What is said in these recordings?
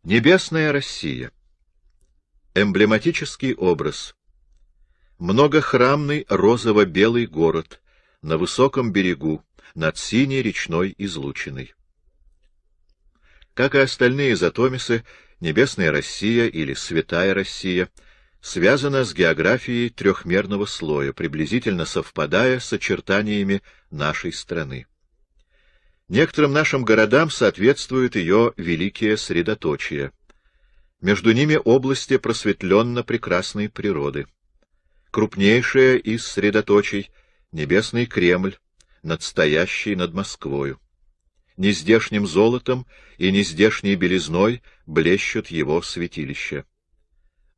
Небесная Россия. Эмблематический образ. Многохрамный розово-белый город на высоком берегу, над синей речной излучиной. Как и остальные затомисы, Небесная Россия или Святая Россия связана с географией трехмерного слоя, приблизительно совпадая с очертаниями нашей страны. Некоторым нашим городам соответствуют ее великие средоточия. Между ними области просветленно-прекрасной природы. Крупнейшее из средоточий — Небесный Кремль, надстоящий над Москвою. Нездешним золотом и нездешней белизной блещут его святилища.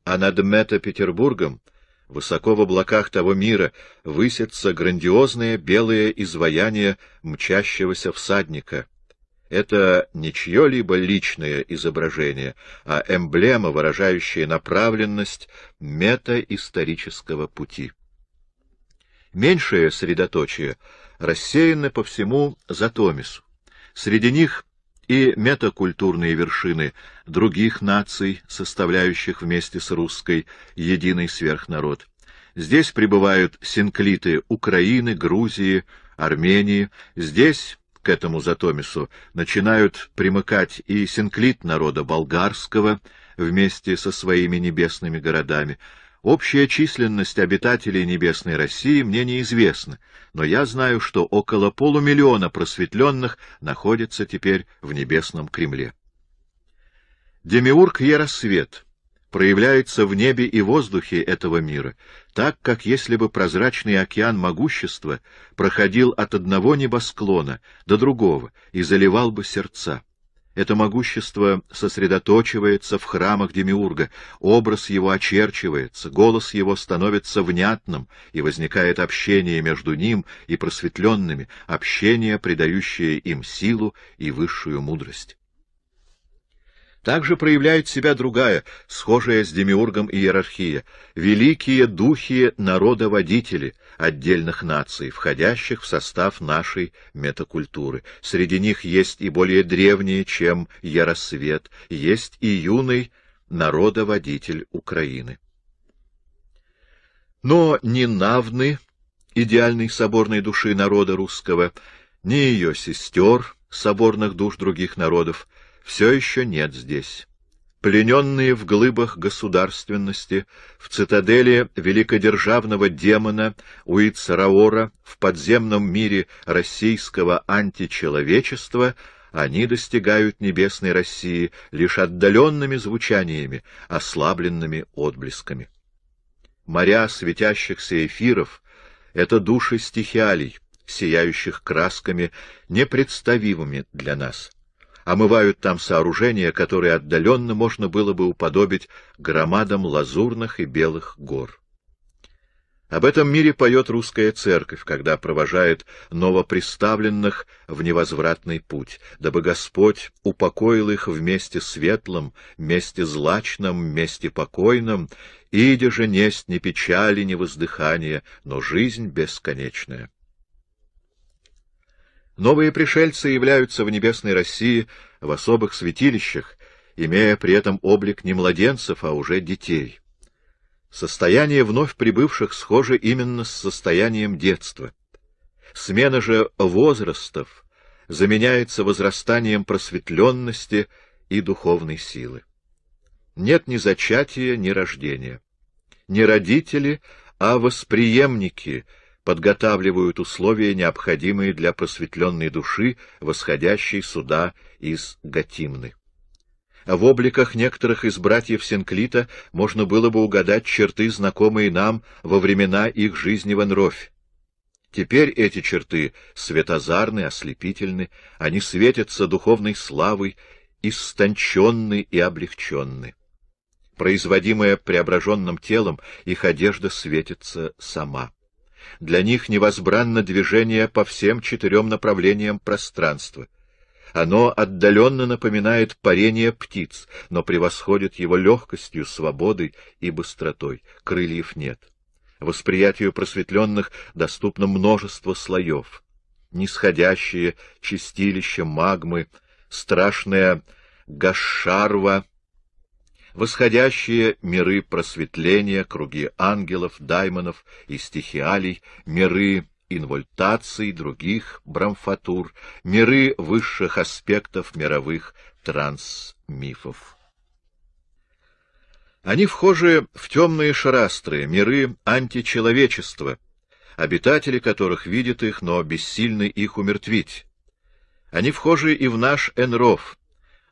А над Мето-Петербургом, высоко в облаках того мира, высятся грандиозные белые изваяния мчащегося всадника. Это не чье-либо личное изображение, а эмблема, выражающая направленность метаисторического пути. Меньшее средоточие рассеяны по всему затомису. Среди них и метакультурные вершины других наций, составляющих вместе с русской единый сверхнарод. Здесь пребывают синклиты Украины, Грузии, Армении. Здесь, к этому затомису, начинают примыкать и синклит народа болгарского вместе со своими небесными городами. Общая численность обитателей Небесной России мне неизвестна, но я знаю, что около 500 000 просветленных находится теперь в Небесном Кремле. Демиург Яросвет проявляется в небе и воздухе этого мира, так, как если бы прозрачный океан могущества проходил от одного небосклона до другого и заливал бы сердца. Это могущество сосредоточивается в храмах Демиурга, образ его очерчивается, голос его становится внятным, и возникает общение между ним и просветленными, общение, придающее им силу и высшую мудрость. Также проявляет себя другая, схожая с Демиургом иерархия, великие духи народоводители отдельных наций, входящих в состав нашей метакультуры. Среди них есть и более древние, чем Яросвет, есть и юный народоводитель Украины. Но ни Навны, идеальной соборной души народа русского, ни ее сестер, соборных душ других народов, все еще нет здесь. Плененные в глыбах государственности, в цитадели великодержавного демона Уицараора, в подземном мире российского античеловечества, они достигают Небесной России лишь отдаленными звучаниями, ослабленными отблесками. Моря светящихся эфиров — это души стихиалий, сияющих красками, непредставимыми для нас. Омывают там сооружения, которые отдаленно можно было бы уподобить громадам лазурных и белых гор. Об этом мире поет русская церковь, когда провожает новоприставленных в невозвратный путь, дабы Господь упокоил их в месте светлом, месте злачном, месте покойном, иде же несть ни печали, ни воздыхания, но жизнь бесконечная. Новые пришельцы являются в Небесной России в особых святилищах, имея при этом облик не младенцев, а уже детей. Состояние вновь прибывших схоже именно с состоянием детства. Смена же возрастов заменяется возрастанием просветленности и духовной силы. Нет ни зачатия, ни рождения. Не родители, а восприемники подготавливают условия, необходимые для просветленной души, восходящей сюда из Гатимны. В обликах некоторых из братьев Синклита можно было бы угадать черты, знакомые нам во времена их жизни в Энрофе. Теперь эти черты светозарны, ослепительны, они светятся духовной славой, истонченны и облегченны. Производимая преображенным телом, их одежда светится сама. Для них невозбранно движение по всем 4 направлениям пространства. Оно отдаленно напоминает парение птиц, но превосходит его легкостью, свободой и быстротой. Крыльев нет. Восприятию просветленных доступно множество слоев. Нисходящие чистилища магмы, страшная гашшарва восходящие миры просветления, круги ангелов, даймонов и стихиалий, миры инвольтаций, других брамфатур, миры высших аспектов мировых трансмифов. Они вхожи в темные шарастры, миры античеловечества, обитатели которых видят их, но бессильны их умертвить. Они вхожи и в наш Энров,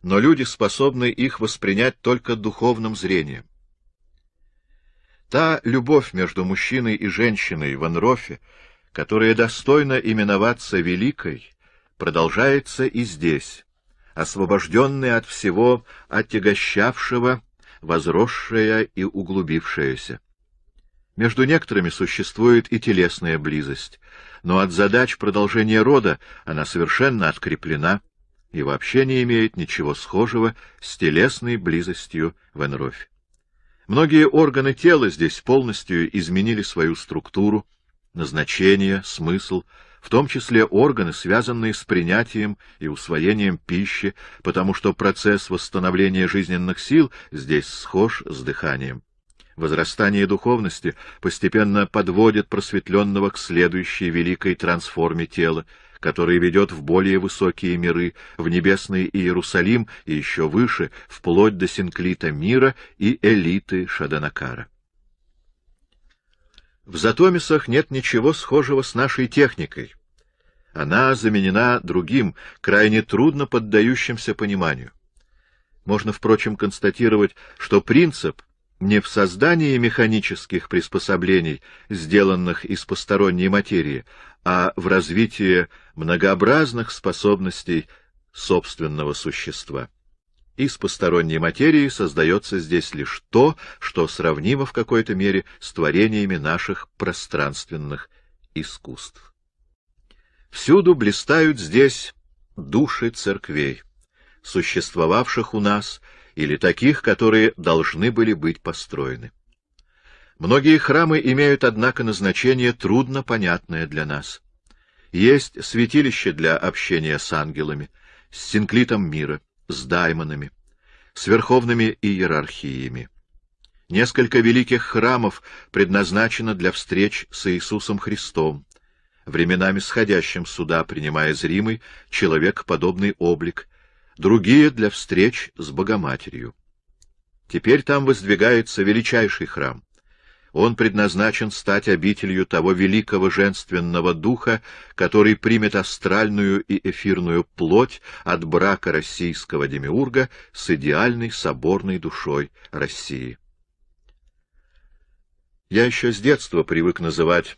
но люди способны их воспринять только духовным зрением. Та любовь между мужчиной и женщиной в Энрофе, которая достойна именоваться великой, продолжается и здесь, освобожденная от всего отягощавшего, возросшая и углубившаяся. Между некоторыми существует и телесная близость, но от задач продолжения рода она совершенно откреплена и вообще не имеет ничего схожего с телесной близостью в Энрофе. Многие органы тела здесь полностью изменили свою структуру, назначение, смысл, в том числе органы, связанные с принятием и усвоением пищи, потому что процесс восстановления жизненных сил здесь схож с дыханием. Возрастание духовности постепенно подводит просветленного к следующей великой трансформе тела, которая ведет в более высокие миры, в небесный Иерусалим и еще выше, вплоть до синклита мира и элиты Шаданакара. В Затомисах нет ничего схожего с нашей техникой. Она заменена другим, крайне трудно поддающимся пониманию. Можно, впрочем, констатировать, что принцип не в создании механических приспособлений, сделанных из посторонней материи, а в развитии многообразных способностей собственного существа. Из посторонней материи создается здесь лишь то, что сравнимо в какой-то мере с творениями наших пространственных искусств. Всюду блистают здесь души церквей, существовавших у нас, или таких, которые должны были быть построены. Многие храмы имеют, однако, назначение трудно понятное для нас. Есть святилище для общения с ангелами, с синклитом мира, с даймонами, с верховными иерархиями. Несколько великих храмов предназначено для встреч с Иисусом Христом, временами сходящим сюда, принимая зримый, человекоподобный облик, другие — для встреч с Богоматерью. Теперь там воздвигается величайший храм. Он предназначен стать обителью того великого женственного духа, который примет астральную и эфирную плоть от брака российского демиурга с идеальной соборной душой России. Я еще с детства привык называть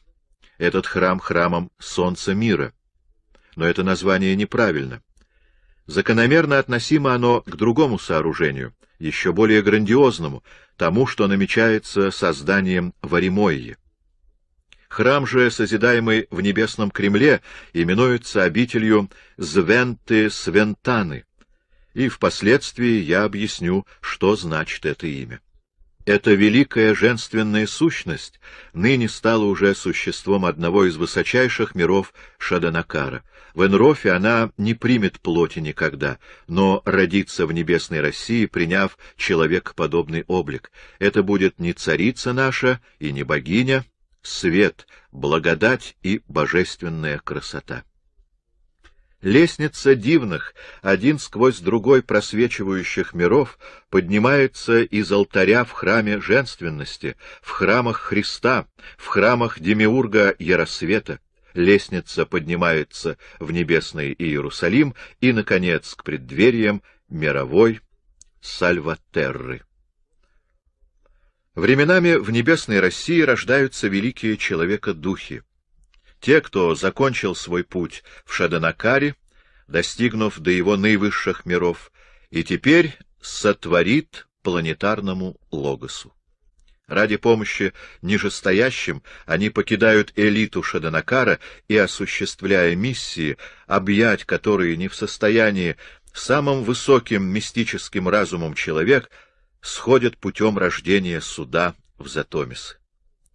этот храм храмом Солнца мира, но это название неправильно. Закономерно относимо оно к другому сооружению, еще более грандиозному, тому, что намечается созданием в Аримойе. Храм же, созидаемый в небесном Кремле, именуется обителью Звенты-Свентаны, и впоследствии я объясню, что значит это имя. Эта великая женственная сущность ныне стала уже существом одного из высочайших миров Шаданакара. В Энрофе она не примет плоти никогда, но родится в небесной России, приняв человекоподобный облик. Это будет не царица наша и не богиня, свет, благодать и божественная красота. Лестница дивных, один сквозь другой просвечивающих миров, поднимается из алтаря в храме женственности, в храмах Христа, в храмах демиурга Яросвета. Лестница поднимается в небесный Иерусалим и, наконец, к преддвериям мировой Сальватерры. Временами в небесной России рождаются великие человека-духи. Те, кто закончил свой путь в Шаданакаре, достигнув до его наивысших миров, и теперь сотворит планетарному логосу. Ради помощи нижестоящим они покидают элиту Шаданакара и, осуществляя миссии, объять которые не в состоянии самым высоким мистическим разумом человек, сходят путем рождения суда в Затомисы.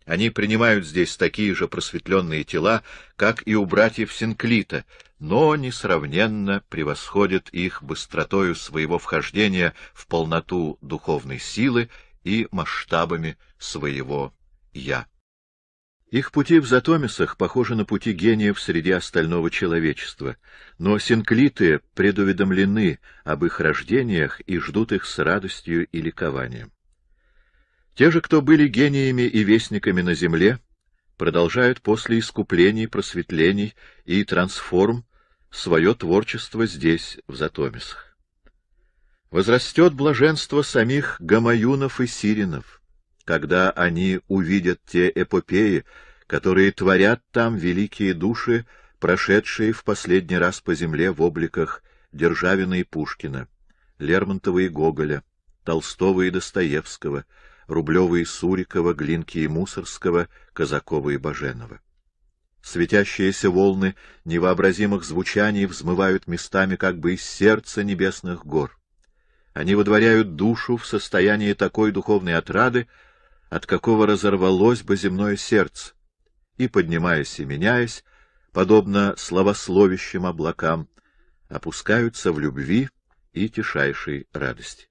Они принимают здесь такие же просветленные тела, как и у братьев Синклита, но несравненно превосходит их быстротою своего вхождения в полноту духовной силы и масштабами своего «я». Их пути в Затомисах похожи на пути гениев среди остального человечества, но синклиты предуведомлены об их рождениях и ждут их с радостью и ликованием. Те же, кто были гениями и вестниками на земле, продолжают после искуплений, просветлений и трансформ свое творчество здесь, в Затомисах. Возрастет блаженство самих гамаюнов и сиринов, когда они увидят те эпопеи, которые творят там великие души, прошедшие в последний раз по земле в обликах Державина и Пушкина, Лермонтова и Гоголя, Толстого и Достоевского, Рублева и Сурикова, Глинки и Мусорского, Казакова и Баженова. Светящиеся волны невообразимых звучаний взмывают местами как бы из сердца небесных гор. Они водворяют душу в состоянии такой духовной отрады, от какого разорвалось бы земное сердце, и, поднимаясь и меняясь, подобно славословящим облакам, опускаются в любви и тишайшей радости.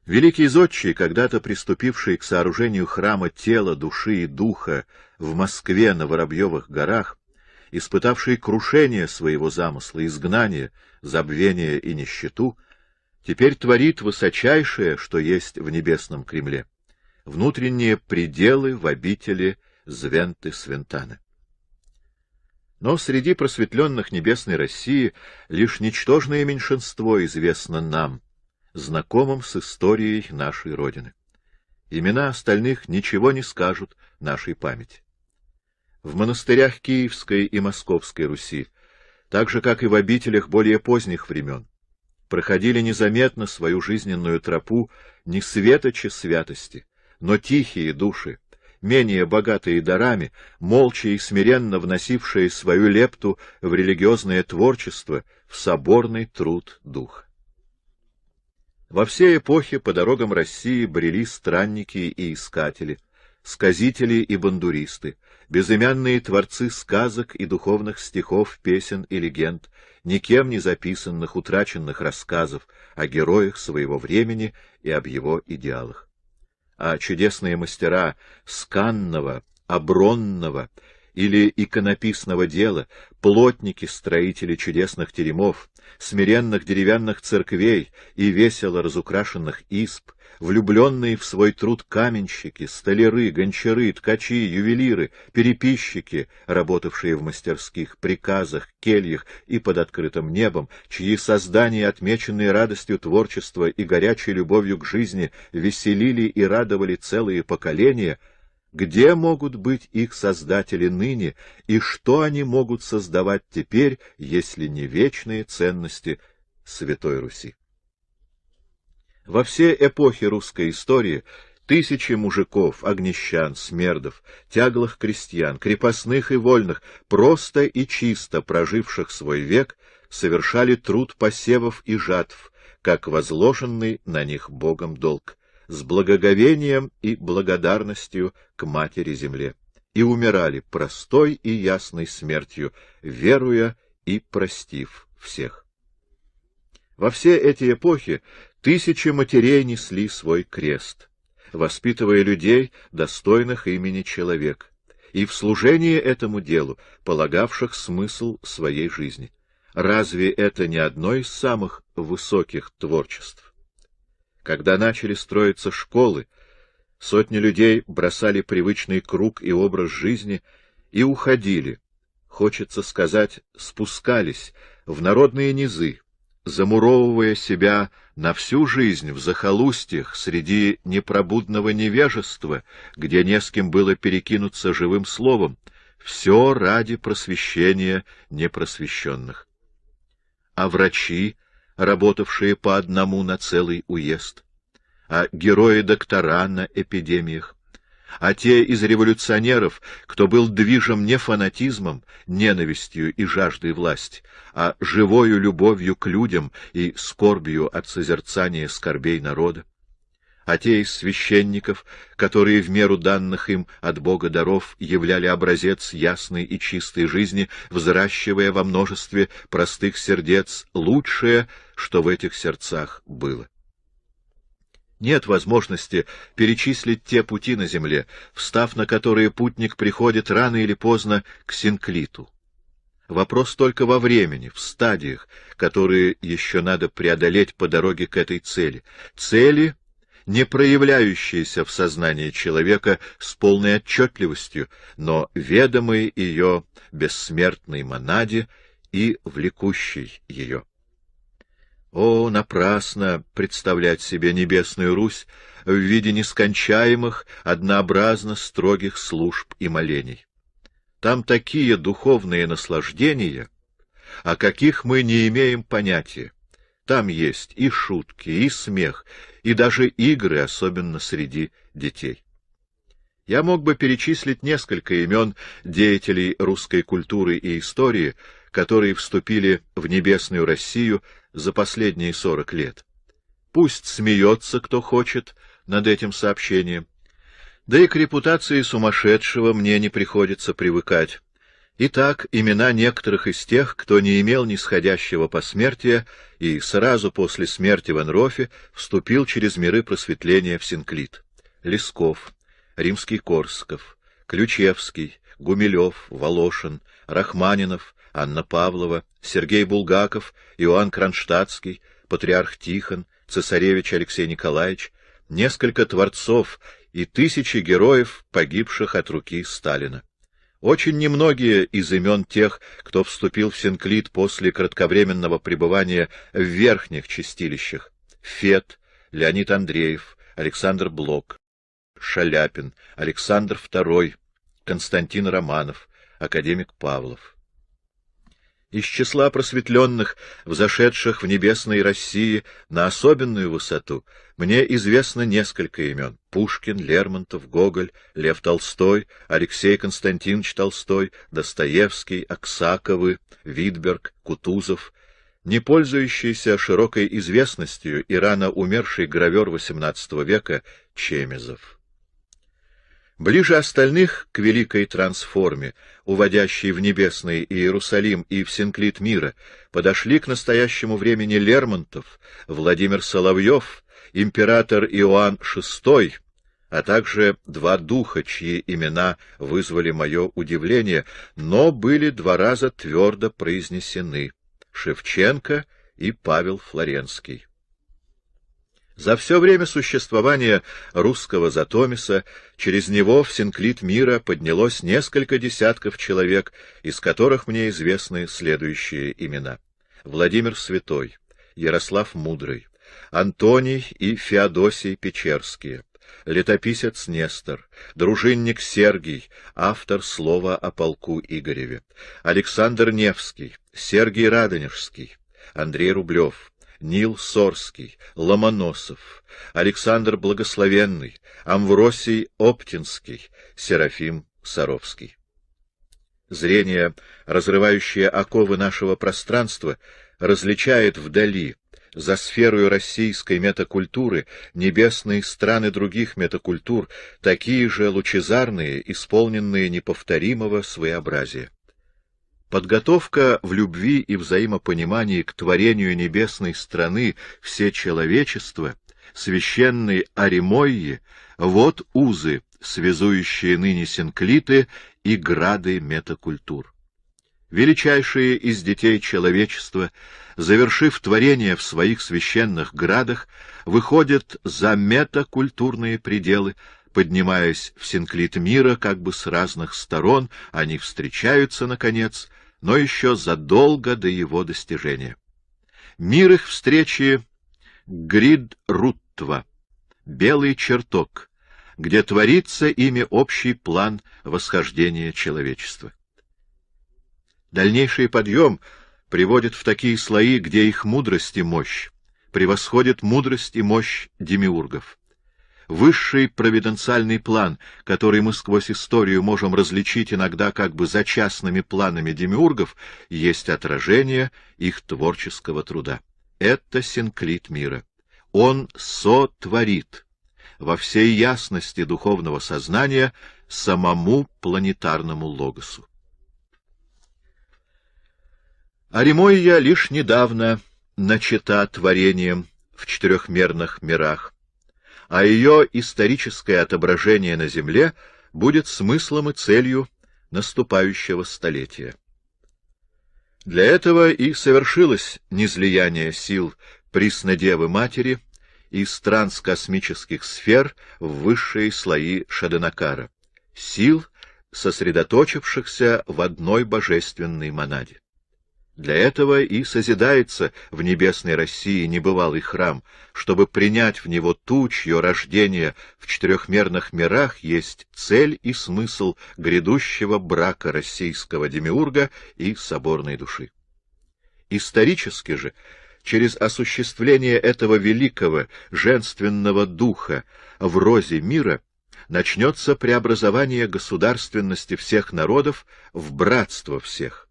Великий зодчий, когда-то приступивший к сооружению храма тела, души и духа в Москве на Воробьевых горах, испытавший крушение своего замысла, изгнание, забвение и нищету, теперь творит высочайшее, что есть в небесном Кремле, внутренние пределы в обители Звенты-Свентаны. Но среди просветленных небесной России лишь ничтожное меньшинство известно нам, знакомым с историей нашей Родины. Имена остальных ничего не скажут нашей памяти. В монастырях Киевской и Московской Руси, так же, как и в обителях более поздних времен, проходили незаметно свою жизненную тропу не светочи святости, но тихие души, менее богатые дарами, молча и смиренно вносившие свою лепту в религиозное творчество, в соборный труд духа. Во все эпохи по дорогам России брели странники и искатели, сказители и бандуристы, безымянные творцы сказок и духовных стихов, песен и легенд, никем не записанных, утраченных рассказов о героях своего времени и об его идеалах. А чудесные мастера сканного, обронного или иконописного дела, плотники-строители чудесных теремов, смиренных деревянных церквей и весело разукрашенных изб, влюбленные в свой труд каменщики, столяры, гончары, ткачи, ювелиры, переписчики, работавшие в мастерских, приказах, кельях и под открытым небом, чьи создания, отмеченные радостью творчества и горячей любовью к жизни, веселили и радовали целые поколения, где могут быть их создатели ныне, и что они могут создавать теперь, если не вечные ценности Святой Руси? Во все эпохи русской истории тысячи мужиков, огнещан, смердов, тяглых крестьян, крепостных и вольных, просто и чисто проживших свой век, совершали труд посевов и жатв, как возложенный на них Богом долг, с благоговением и благодарностью к Матери-Земле, и умирали простой и ясной смертью, веруя и простив всех. Во все эти эпохи тысячи матерей несли свой крест, воспитывая людей, достойных имени человек, и в служении этому делу полагавших смысл своей жизни. Разве это не одно из самых высоких творчеств? Когда начали строиться школы, сотни людей бросали привычный круг и образ жизни и уходили, хочется сказать, спускались в народные низы, замуровывая себя на всю жизнь в захолустьях среди непробудного невежества, где не с кем было перекинуться живым словом, все ради просвещения непросвещенных. А врачи, работавшие по одному на целый уезд, а герои-доктора на эпидемиях, а те из революционеров, кто был движим не фанатизмом, ненавистью и жаждой власти, а живою любовью к людям и скорбью от созерцания скорбей народа, а те из священников, которые в меру данных им от Бога даров являли образец ясной и чистой жизни, взращивая во множестве простых сердец лучшее, что в этих сердцах было. Нет возможности перечислить те пути на земле, встав на которые путник приходит рано или поздно к синклиту. Вопрос только во времени, в стадиях, которые еще надо преодолеть по дороге к этой цели. Цели, не проявляющиеся в сознании человека с полной отчетливостью, но ведомые ее бессмертной монаде и влекущей ее. О, напрасно представлять себе небесную Русь в виде нескончаемых, однообразно строгих служб и молений. Там такие духовные наслаждения, о каких мы не имеем понятия. Там есть и шутки, и смех, и даже игры, особенно среди детей. Я мог бы перечислить несколько имен деятелей русской культуры и истории, которые вступили в небесную Россию за последние 40 лет. Пусть смеется, кто хочет, над этим сообщением. Да и к репутации сумасшедшего мне не приходится привыкать. Итак, имена некоторых из тех, кто не имел нисходящего посмертия и сразу после смерти в Энрофе вступил через миры просветления в Синклит. Лесков, Римский-Корсаков, Ключевский, Гумилев, Волошин, Рахманинов, Анна Павлова, Сергей Булгаков, Иоанн Кронштадтский, патриарх Тихон, цесаревич Алексей Николаевич, несколько творцов и тысячи героев, погибших от руки Сталина. Очень немногие из имен тех, кто вступил в Синклит после кратковременного пребывания в верхних чистилищах: Фет, Леонид Андреев, Александр Блок, Шаляпин, Александр II, Константин Романов, академик Павлов. Из числа просветленных, взошедших в небесной России на особенную высоту, мне известно несколько имен: Пушкин, Лермонтов, Гоголь, Лев Толстой, Алексей Константинович Толстой, Достоевский, Аксаковы, Витберг, Кутузов, не пользующийся широкой известностью и рано умерший гравер XVIII века Чемезов. Ближе остальных к великой трансформе, уводящей в небесный Иерусалим и в Синклит мира, подошли к настоящему времени Лермонтов, Владимир Соловьев, император Иоанн VI, а также два духа, чьи имена вызвали мое удивление, но были 2 раза твердо произнесены — Шевченко и Павел Флоренский. За все время существования русского Затомиса через него в Синклит мира поднялось несколько десятков человек, из которых мне известны следующие имена: Владимир Святой, Ярослав Мудрый, Антоний и Феодосий Печерские, летописец Нестор, дружинник Сергий, автор слова о полку Игореве, Александр Невский, Сергий Радонежский, Андрей Рублев, Нил Сорский, Ломоносов, Александр Благословенный, Амвросий Оптинский, Серафим Саровский. Зрение, разрывающее оковы нашего пространства, различает вдали, за сферою российской метакультуры, небесные страны других метакультур, такие же лучезарные, исполненные неповторимого своеобразия. Подготовка в любви и взаимопонимании к творению небесной страны всечеловечества, священной Аримойи, вот узы, связующие ныне синклиты и грады метакультур. Величайшие из детей человечества, завершив творение в своих священных градах, выходят за метакультурные пределы. Поднимаясь в синклит мира как бы с разных сторон, они встречаются, наконец, но еще задолго до его достижения. Мир их встречи — Грид-Руттва, белый чертог, где творится ими общий план восхождения человечества. Дальнейший подъем приводит в такие слои, где их мудрость и мощь превосходят мудрость и мощь демиургов. Высший провиденциальный план, который мы сквозь историю можем различить иногда как бы за частными планами демиургов, есть отражение их творческого труда. Это синклит мира. Он сотворит, во всей ясности духовного сознания самому планетарному логосу. Аримойя лишь недавно начата творением в четырехмерных мирах, а ее историческое отображение на Земле будет смыслом и целью наступающего столетия. Для этого и совершилось низлияние сил Преснодевы Матери из транскосмических сфер в высшие слои Шаданакара, сил, сосредоточившихся в одной божественной монаде. Для этого и созидается в небесной России небывалый храм, чтобы принять в него ту, чье рождение в четырехмерных мирах есть цель и смысл грядущего брака российского демиурга и соборной души. Исторически же, через осуществление этого великого женственного духа в розе мира, начнется преобразование государственности всех народов в братство всех.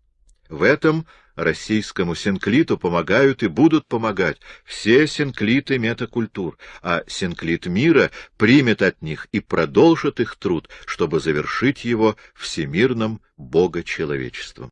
В этом российскому синклиту помогают и будут помогать все синклиты метакультур, а синклит мира примет от них и продолжит их труд, чтобы завершить его всемирным богочеловечеством.